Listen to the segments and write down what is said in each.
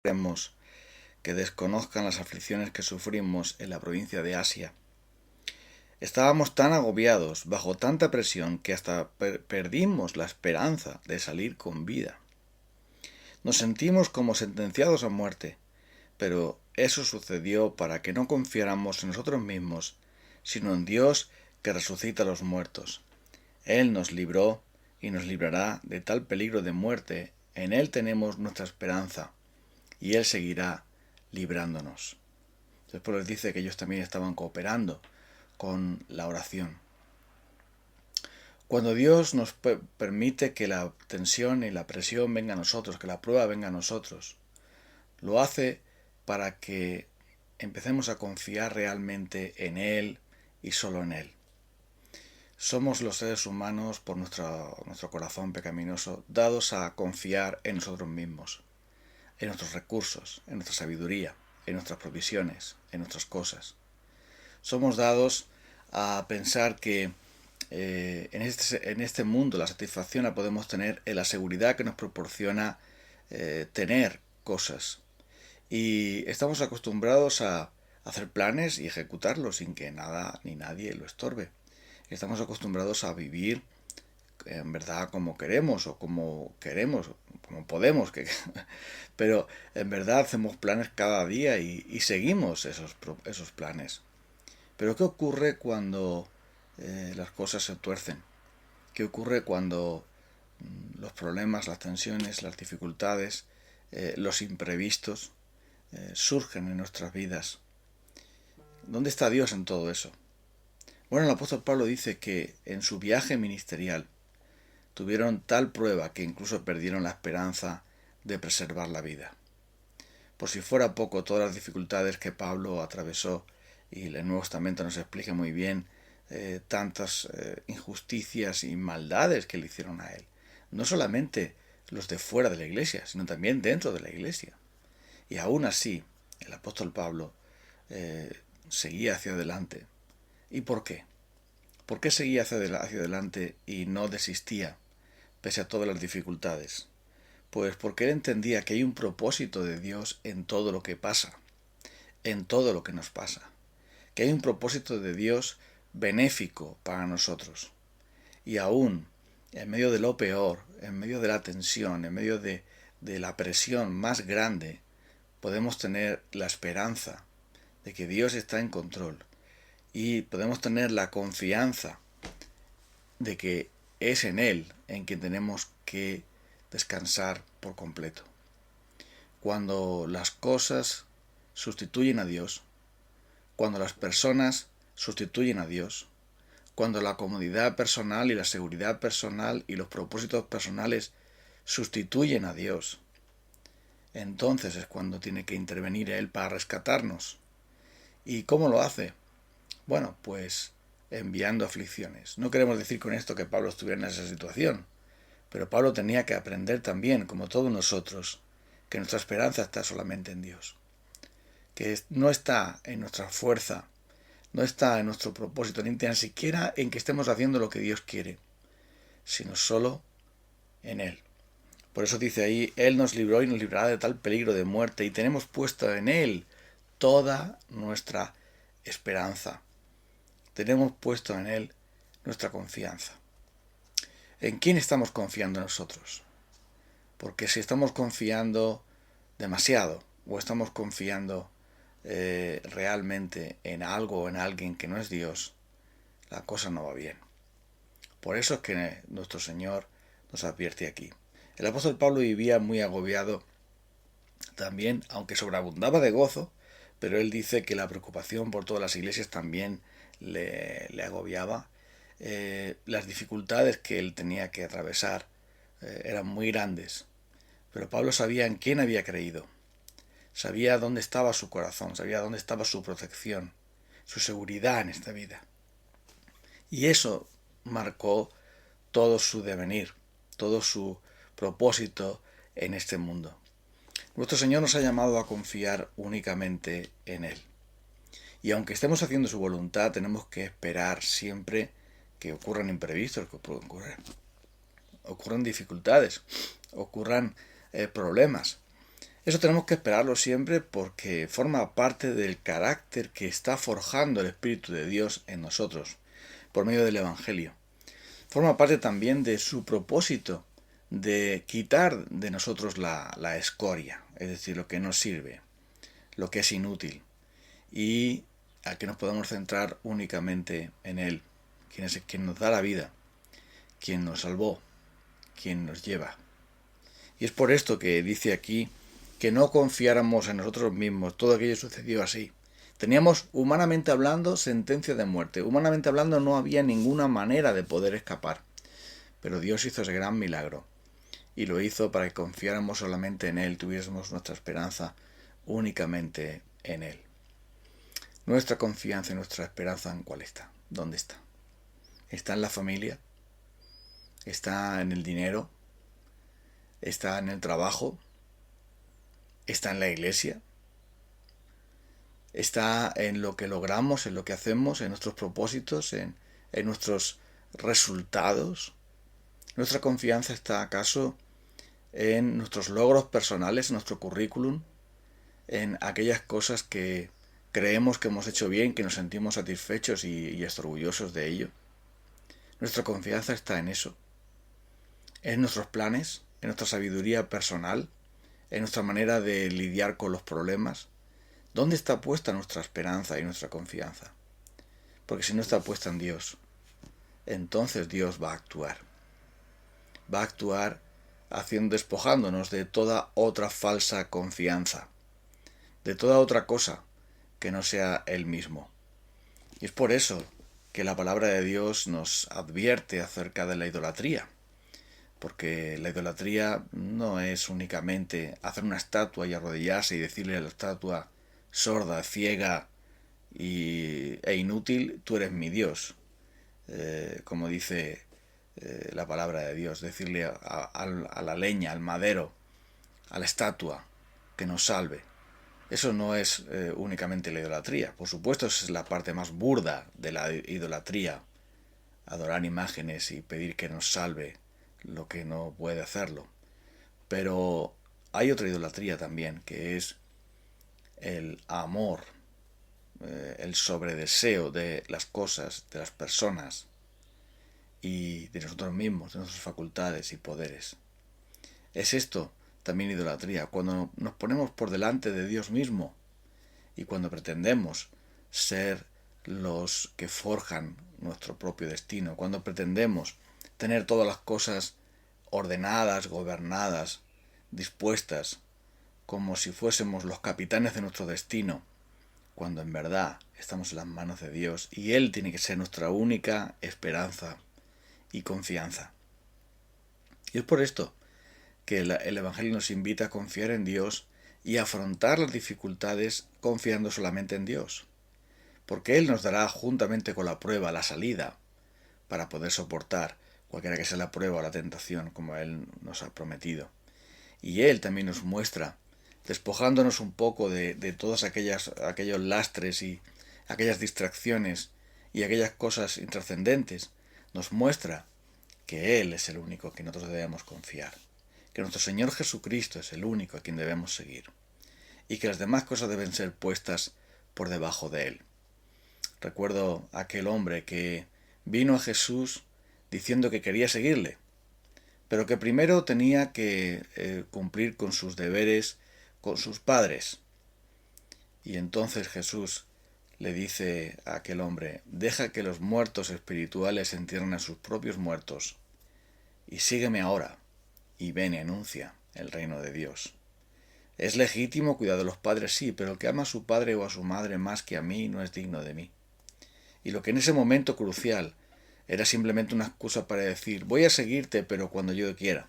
queremos que desconozcan las aflicciones que sufrimos en la provincia de Asia. Estábamos tan agobiados, bajo tanta presión, que hasta perdimos la esperanza de salir con vida. Nos sentimos como sentenciados a muerte, pero eso sucedió para que no confiáramos en nosotros mismos, sino en Dios que resucita a los muertos. Él nos libró y nos librará de tal peligro de muerte. En Él tenemos nuestra esperanza, y Él seguirá librándonos. Después les dice que ellos también estaban cooperando con la oración. Cuando Dios nos permite que la tensión y la presión venga a nosotros, que la prueba venga a nosotros, lo hace para que empecemos a confiar realmente en Él y solo en Él. Somos los seres humanos, por nuestro corazón pecaminoso, dados a confiar en nosotros mismos, en nuestros recursos, en nuestra sabiduría, en nuestras provisiones, en nuestras cosas. Somos dados a pensar que en este mundo la satisfacción la podemos tener en la seguridad que nos proporciona tener cosas. Y estamos acostumbrados a hacer planes y ejecutarlos sin que nada ni nadie lo estorbe. Estamos acostumbrados a vivir en verdad como queremos o como podemos, pero en verdad hacemos planes cada día y seguimos esos planes. Pero ¿qué ocurre cuando las cosas se tuercen? ¿Qué ocurre cuando los problemas, las tensiones, las dificultades, los imprevistos surgen en nuestras vidas? ¿Dónde está Dios en todo eso? Bueno, el apóstol Pablo dice que en su viaje ministerial tuvieron tal prueba que incluso perdieron la esperanza de preservar la vida. Por si fuera poco, todas las dificultades que Pablo atravesó, y el Nuevo Testamento nos explica muy bien tantas injusticias y maldades que le hicieron a él. No solamente los de fuera de la iglesia, sino también dentro de la iglesia. Y aún así, el apóstol Pablo seguía hacia adelante. ¿Y por qué? ¿Por qué seguía hacia adelante y no desistía, pese a todas las dificultades? Pues porque él entendía que hay un propósito de Dios en todo lo que pasa, en todo lo que nos pasa. Que hay un propósito de Dios benéfico para nosotros. Y aún, en medio de lo peor, en medio de la tensión, en medio de la presión más grande, podemos tener la esperanza de que Dios está en control. Y podemos tener la confianza de que es en Él en quien tenemos que descansar por completo. Cuando las cosas sustituyen a Dios, cuando las personas sustituyen a Dios, cuando la comodidad personal y la seguridad personal y los propósitos personales sustituyen a Dios, entonces es cuando tiene que intervenir Él para rescatarnos. ¿Y cómo lo hace? Bueno, pues enviando aflicciones. No queremos decir con esto que Pablo estuviera en esa situación, pero Pablo tenía que aprender también, como todos nosotros, que nuestra esperanza está solamente en Dios, que no está en nuestra fuerza, no está en nuestro propósito, ni tan siquiera en que estemos haciendo lo que Dios quiere, sino solo en Él. Por eso dice ahí, Él nos libró y nos librará de tal peligro de muerte, y tenemos puesto en Él toda nuestra esperanza. Tenemos puesto en Él nuestra confianza. ¿En quién estamos confiando nosotros? Porque si estamos confiando demasiado o estamos confiando realmente en algo o en alguien que no es Dios, la cosa no va bien. Por eso es que nuestro Señor nos advierte aquí. El apóstol Pablo vivía muy agobiado también, aunque sobreabundaba de gozo, pero él dice que la preocupación por todas las iglesias también le agobiaba. Las dificultades que él tenía que atravesar eran muy grandes, pero Pablo sabía en quién había creído, sabía dónde estaba su corazón, sabía dónde estaba su protección, su seguridad en esta vida. Y eso marcó todo su devenir, todo su propósito en este mundo. Nuestro Señor nos ha llamado a confiar únicamente en Él. Y aunque estemos haciendo su voluntad, tenemos que esperar siempre que ocurran imprevistos, que ocurran dificultades, ocurran problemas. Eso tenemos que esperarlo siempre porque forma parte del carácter que está forjando el Espíritu de Dios en nosotros por medio del Evangelio. Forma parte también de su propósito de quitar de nosotros la escoria, es decir, lo que no sirve, lo que es inútil, y a que nos podamos centrar únicamente en Él, quien es quien nos da la vida, quien nos salvó, quien nos lleva. Y es por esto que dice aquí que no confiáramos en nosotros mismos. Todo aquello sucedió así. Teníamos, humanamente hablando, sentencia de muerte. Humanamente hablando, no había ninguna manera de poder escapar. Pero Dios hizo ese gran milagro. Y lo hizo para que confiáramos solamente en Él, tuviésemos nuestra esperanza únicamente en Él. Nuestra confianza y nuestra esperanza, ¿en cuál está? ¿Dónde está? ¿Está en la familia? ¿Está en el dinero? ¿Está en el trabajo? ¿Está en la iglesia? ¿Está en lo que logramos, en lo que hacemos, en nuestros propósitos, en nuestros resultados? ¿Nuestra confianza está acaso en nuestros logros personales, en nuestro currículum, en aquellas cosas que creemos que hemos hecho bien, que nos sentimos satisfechos y orgullosos de ello? Nuestra confianza está en eso, en nuestros planes, en nuestra sabiduría personal, en nuestra manera de lidiar con los problemas. ¿Dónde está puesta nuestra esperanza y nuestra confianza? Porque si no está puesta en Dios, entonces Dios va a actuar. Va a actuar despojándonos de toda otra falsa confianza, de toda otra cosa que no sea Él mismo. Y es por eso que la palabra de Dios nos advierte acerca de la idolatría. Porque la idolatría no es únicamente hacer una estatua y arrodillarse y decirle a la estatua sorda, ciega e inútil, tú eres mi Dios. Como dice la palabra de Dios, decirle a la leña, al madero, a la estatua, que nos salve. Eso no es únicamente la idolatría. Por supuesto, esa es la parte más burda de la idolatría. Adorar imágenes y pedir que nos salve lo que no puede hacerlo. Pero hay otra idolatría también, que es el amor, el sobredeseo de las cosas, de las personas y de nosotros mismos, de nuestras facultades y poderes. Es esto también idolatría, cuando nos ponemos por delante de Dios mismo y cuando pretendemos ser los que forjan nuestro propio destino, cuando pretendemos tener todas las cosas ordenadas, gobernadas, dispuestas, como si fuésemos los capitanes de nuestro destino, cuando en verdad estamos en las manos de Dios y Él tiene que ser nuestra única esperanza y confianza. Y es por esto que el Evangelio nos invita a confiar en Dios y a afrontar las dificultades confiando solamente en Dios, porque Él nos dará juntamente con la prueba la salida para poder soportar cualquiera que sea la prueba o la tentación, como Él nos ha prometido. Y Él también nos muestra, despojándonos un poco de todos aquellos lastres y aquellas distracciones y aquellas cosas intrascendentes, nos muestra que Él es el único que nosotros debemos confiar, que nuestro Señor Jesucristo es el único a quien debemos seguir, y que las demás cosas deben ser puestas por debajo de Él. Recuerdo a aquel hombre que vino a Jesús diciendo que quería seguirle, pero que primero tenía que cumplir con sus deberes con sus padres. Y entonces Jesús le dice a aquel hombre: deja que los muertos espirituales entierren a sus propios muertos, y sígueme ahora, y ven y anuncia el reino de Dios. Es legítimo cuidar de los padres, sí, pero el que ama a su padre o a su madre más que a mí no es digno de mí. Y lo que en ese momento crucial era simplemente una excusa para decir: voy a seguirte, pero cuando yo quiera,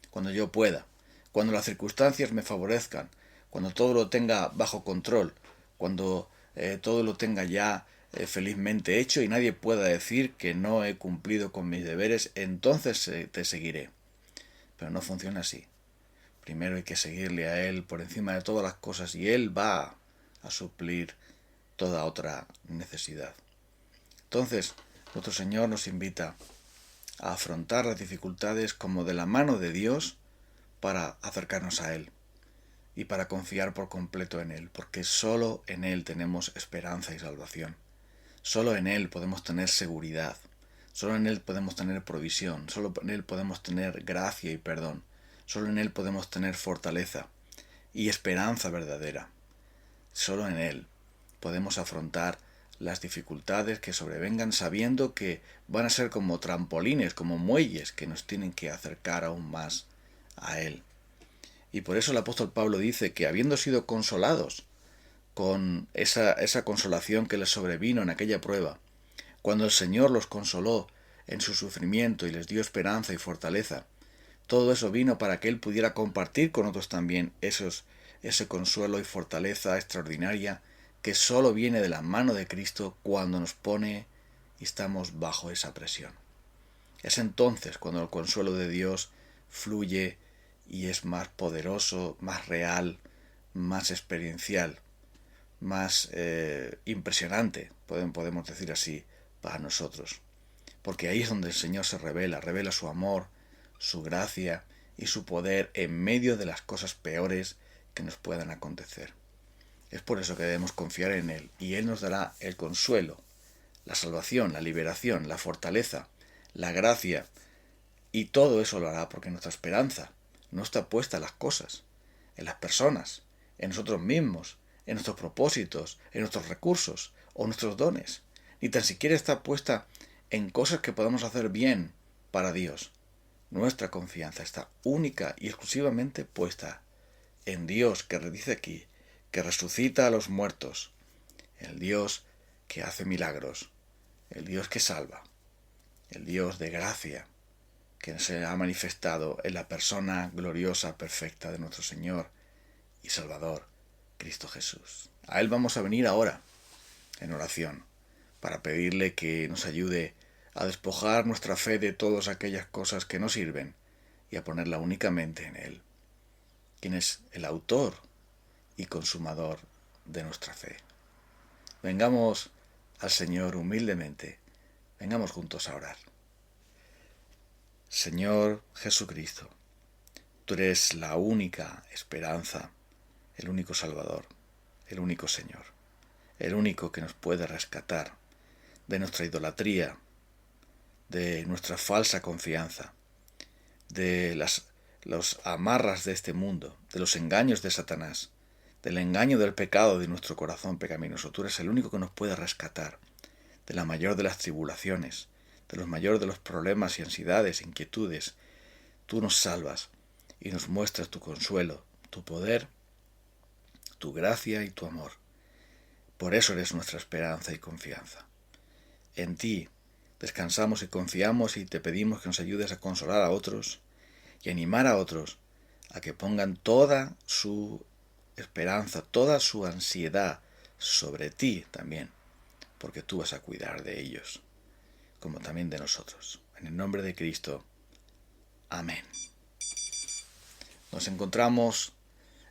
cuando yo pueda, cuando las circunstancias me favorezcan, cuando todo lo tenga bajo control, cuando todo lo tenga ya felizmente hecho y nadie pueda decir que no he cumplido con mis deberes, entonces te seguiré. Pero no funciona así. Primero hay que seguirle a Él por encima de todas las cosas y Él va a suplir toda otra necesidad. Entonces, nuestro Señor nos invita a afrontar las dificultades como de la mano de Dios para acercarnos a Él. y para confiar por completo en Él, porque solo en Él tenemos esperanza y salvación. Solo en Él podemos tener seguridad, solo en Él podemos tener provisión, solo en Él podemos tener gracia y perdón, solo en Él podemos tener fortaleza y esperanza verdadera. Solo en Él podemos afrontar las dificultades que sobrevengan sabiendo que van a ser como trampolines, como muelles que nos tienen que acercar aún más a Él. Y por eso el apóstol Pablo dice que habiendo sido consolados con esa consolación que les sobrevino en aquella prueba, cuando el Señor los consoló en su sufrimiento y les dio esperanza y fortaleza, todo eso vino para que Él pudiera compartir con otros también ese consuelo y fortaleza extraordinaria que solo viene de la mano de Cristo cuando nos pone y estamos bajo esa presión. Es entonces cuando el consuelo de Dios fluye y es más poderoso, más real, más experiencial, más impresionante, podemos decir así, para nosotros. Porque ahí es donde el Señor se revela su amor, su gracia y su poder en medio de las cosas peores que nos puedan acontecer. Es por eso que debemos confiar en Él, y Él nos dará el consuelo, la salvación, la liberación, la fortaleza, la gracia, y todo eso lo hará porque nuestra esperanza no está puesta en las cosas, en las personas, en nosotros mismos, en nuestros propósitos, en nuestros recursos o nuestros dones, ni tan siquiera está puesta en cosas que podamos hacer bien para Dios. Nuestra confianza está única y exclusivamente puesta en Dios, que dice aquí, que resucita a los muertos, el Dios que hace milagros, el Dios que salva, el Dios de gracia, que se ha manifestado en la persona gloriosa, perfecta de nuestro Señor y Salvador, Cristo Jesús. A Él vamos a venir ahora, en oración, para pedirle que nos ayude a despojar nuestra fe de todas aquellas cosas que no sirven y a ponerla únicamente en Él, quien es el autor y consumador de nuestra fe. Vengamos al Señor humildemente, vengamos juntos a orar. Señor Jesucristo, tú eres la única esperanza, el único Salvador, el único Señor, el único que nos puede rescatar de nuestra idolatría, de nuestra falsa confianza, de los amarras de este mundo, de los engaños de Satanás, del engaño del pecado de nuestro corazón pecaminoso. Tú eres el único que nos puede rescatar de la mayor de las tribulaciones, de los mayores de los problemas y ansiedades, inquietudes. Tú nos salvas y nos muestras tu consuelo, tu poder, tu gracia y tu amor. Por eso eres nuestra esperanza y confianza. En ti descansamos y confiamos y te pedimos que nos ayudes a consolar a otros y animar a otros a que pongan toda su esperanza, toda su ansiedad sobre ti también, porque tú vas a cuidar de ellos, como también de nosotros. En el nombre de Cristo. Amén. Nos encontramos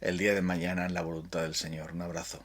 el día de mañana en la voluntad del Señor. Un abrazo.